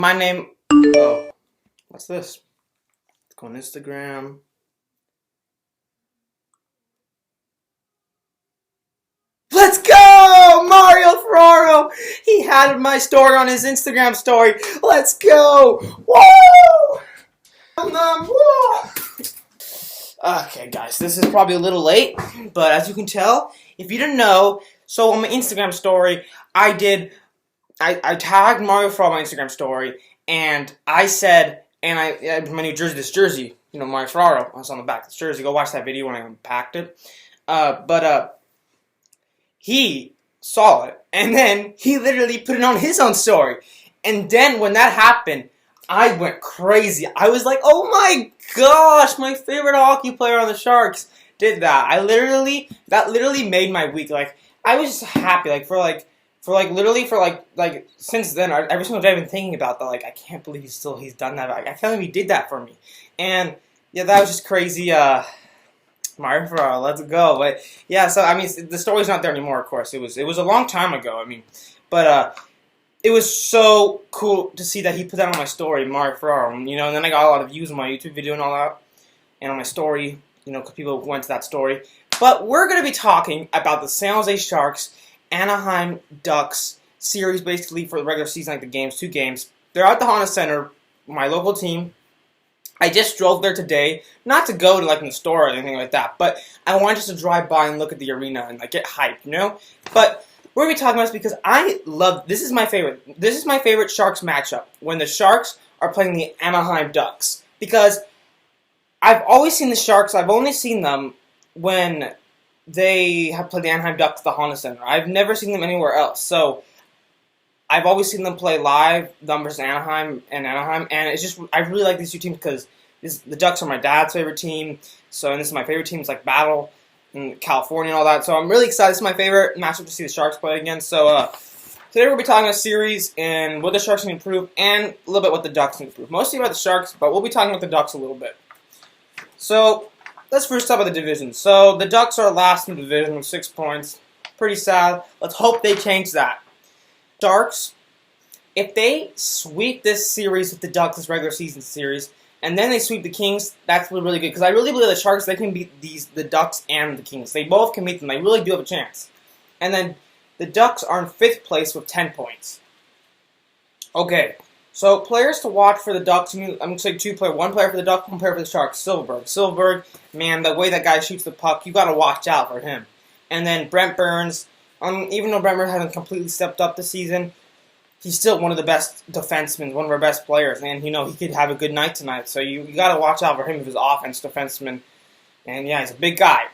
My name. Oh, what's this? Let's go on Instagram. Let's go! Mario Ferraro! He had my story on his Instagram story. Let's go! Woo! Woo! Okay, guys, this is probably a little late, but as you can tell, if you didn't know, so on my Instagram story, I tagged Mario Ferraro on my Instagram story, and I said, my new jersey, this jersey, Mario Ferraro, I was on the back of this jersey. Go watch that video when I unpacked it. He saw it, and then he literally put it on his own story. And then when that happened, I went crazy. I was like, oh my gosh, my favorite hockey player on the Sharks did that. That literally made my week. Like, I was just happy, since then, every single day I've been thinking about that. Like, I can't believe he's done that. I can't believe he did that for me. And yeah, that was just crazy. Mario Ferraro, let's go. But yeah, so I mean, the story's not there anymore. Of course, it was a long time ago. I mean, but it was so cool to see that he put that on my story, Mario Ferraro. And then I got a lot of views on my YouTube video and all that, and on my story. Because people went to that story. But we're gonna be talking about the San Jose Sharks Anaheim Ducks series, basically for the regular season, like the games, 2 games. They're at the Honda Center, my local team. I just drove there today, not to go to in the store or anything like that, but I wanted just to drive by and look at the arena and get hyped, But we're gonna be talking about this because this is my favorite Sharks matchup, when the Sharks are playing the Anaheim Ducks, because I've always seen the Sharks. I've only seen them when they have played the Anaheim Ducks at the Honda Center. I've never seen them anywhere else. So I've always seen them play live, them versus Anaheim, and it's just, I really like these two teams because the Ducks are my dad's favorite team, and this is my favorite team. It's like battle in California and all that, so I'm really excited. This is my favorite matchup to see the Sharks play again. So today we'll be talking about a series and what the Sharks need to improve, and a little bit what the Ducks need to improve. Mostly about the Sharks, but we'll be talking about the Ducks a little bit. So let's first talk about the division. So the Ducks are last in the division with 6 points. Pretty sad. Let's hope they change that. Sharks, if they sweep this series with the Ducks, this regular season series, and then they sweep the Kings, that's really good. Because I really believe the Sharks, they can beat the Ducks and the Kings. They both can beat them. They really do have a chance. And then the Ducks are in 5th place with 10 points. Okay, so players to watch for the Ducks. I'm going to say 2 players. 1 player for the Ducks, 1 player for the Sharks. Silverberg, man, the way that guy shoots the puck, you got to watch out for him. And then Brent Burns. Even though Brent Burns hasn't completely stepped up this season, he's still one of the best defensemen, one of our best players, and he could have a good night tonight. So you got to watch out for him, his offense defenseman, and yeah, he's a big guy.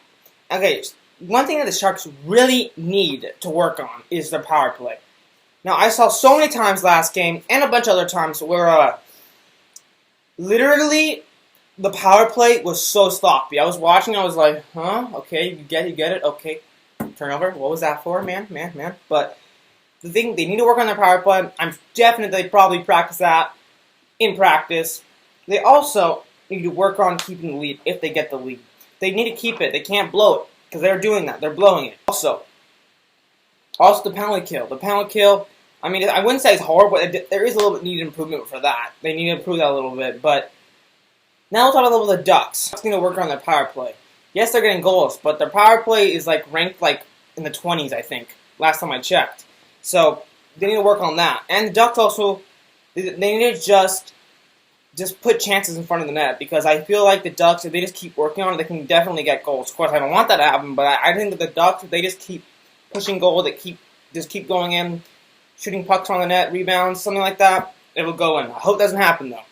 Okay, one thing that the Sharks really need to work on is their power play. Now, I saw so many times last game and a bunch of other times where literally the power play was so sloppy. I was watching, I was like, huh? Okay, you get it. Okay, turnover. What was that for, man? But the thing, they need to work on their power play. I'm definitely probably practice that in practice. They also need to work on keeping the lead if they get the lead. They need to keep it. They can't blow it because they're doing that. They're blowing it. Also the penalty kill. The penalty kill, I mean, I wouldn't say it's horrible. There is a little bit needed improvement for that. They need to improve that a little bit. But now we'll talk a little bit of the Ducks. Ducks need to work on their power play. Yes, they're getting goals, but their power play is ranked in the 20s, I think, last time I checked. So they need to work on that. And the Ducks also, they need to just put chances in front of the net, because I feel like the Ducks, if they just keep working on it, they can definitely get goals. Of course, I don't want that to happen, but I think that the Ducks, if they just keep pushing goals, they keep going in, shooting pucks on the net, rebounds, something like that, it will go in. I hope it doesn't happen, though.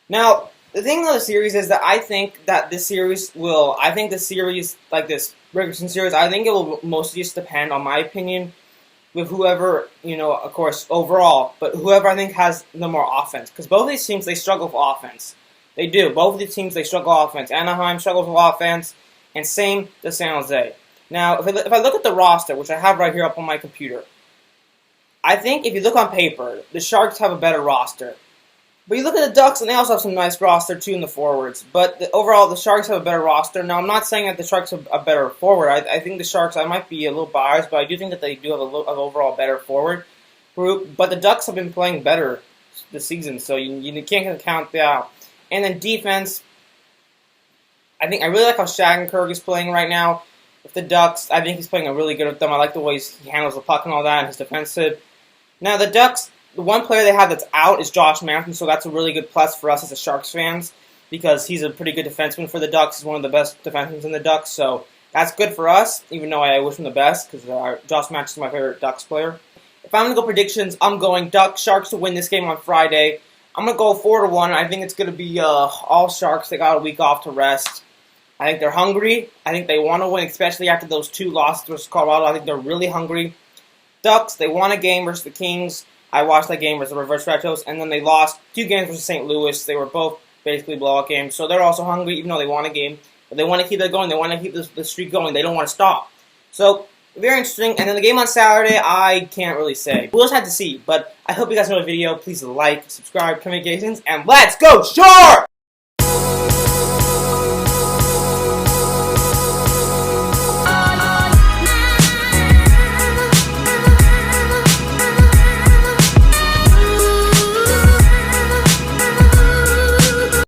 Now, the thing about the series is that I think that this series, like this regular season series, I think it will mostly just depend, on my opinion, with whoever, of course, overall, but whoever I think has the more offense. Because both of these teams, they struggle with offense. They do. Both of these teams, they struggle with offense. Anaheim struggles with offense, and same to San Jose. Now, if I look at the roster, which I have right here up on my computer, I think if you look on paper, the Sharks have a better roster. But you look at the Ducks, and they also have some nice roster, too, in the forwards. But overall, the Sharks have a better roster. Now, I'm not saying that the Sharks have a better forward. I think the Sharks, I might be a little biased, but I do think that they do have an overall better forward group. But the Ducks have been playing better the season, so you can't count that out. And then defense, I really like how Shattenkirk is playing right now with the Ducks. I think he's playing really good with them. I like the way he handles the puck and all that, and his defensive. Now the Ducks, the one player they have that's out is Josh Manson, so that's a really good plus for us as the Sharks fans because he's a pretty good defenseman for the Ducks. He's one of the best defensemen in the Ducks, so that's good for us, even though I wish him the best because Josh Manson is my favorite Ducks player. If I'm going to go predictions, I'm going Sharks to win this game on Friday. I'm going to go 4-1. I think it's going to be all Sharks. They got a week off to rest. I think they're hungry. I think they want to win, especially after those 2 losses versus Colorado. I think they're really hungry. Ducks, they won a game versus the Kings. I watched that game versus the Reverse Retros, and then they lost 2 games versus St. Louis. They were both basically blowout games, so they're also hungry, even though they won a game. But they want to keep that going. They want to keep the streak going. They don't want to stop. So, very interesting. And then the game on Saturday, I can't really say. We'll just have to see. But I hope you guys enjoyed the video. Please like, subscribe, communications, and let's go Sharks!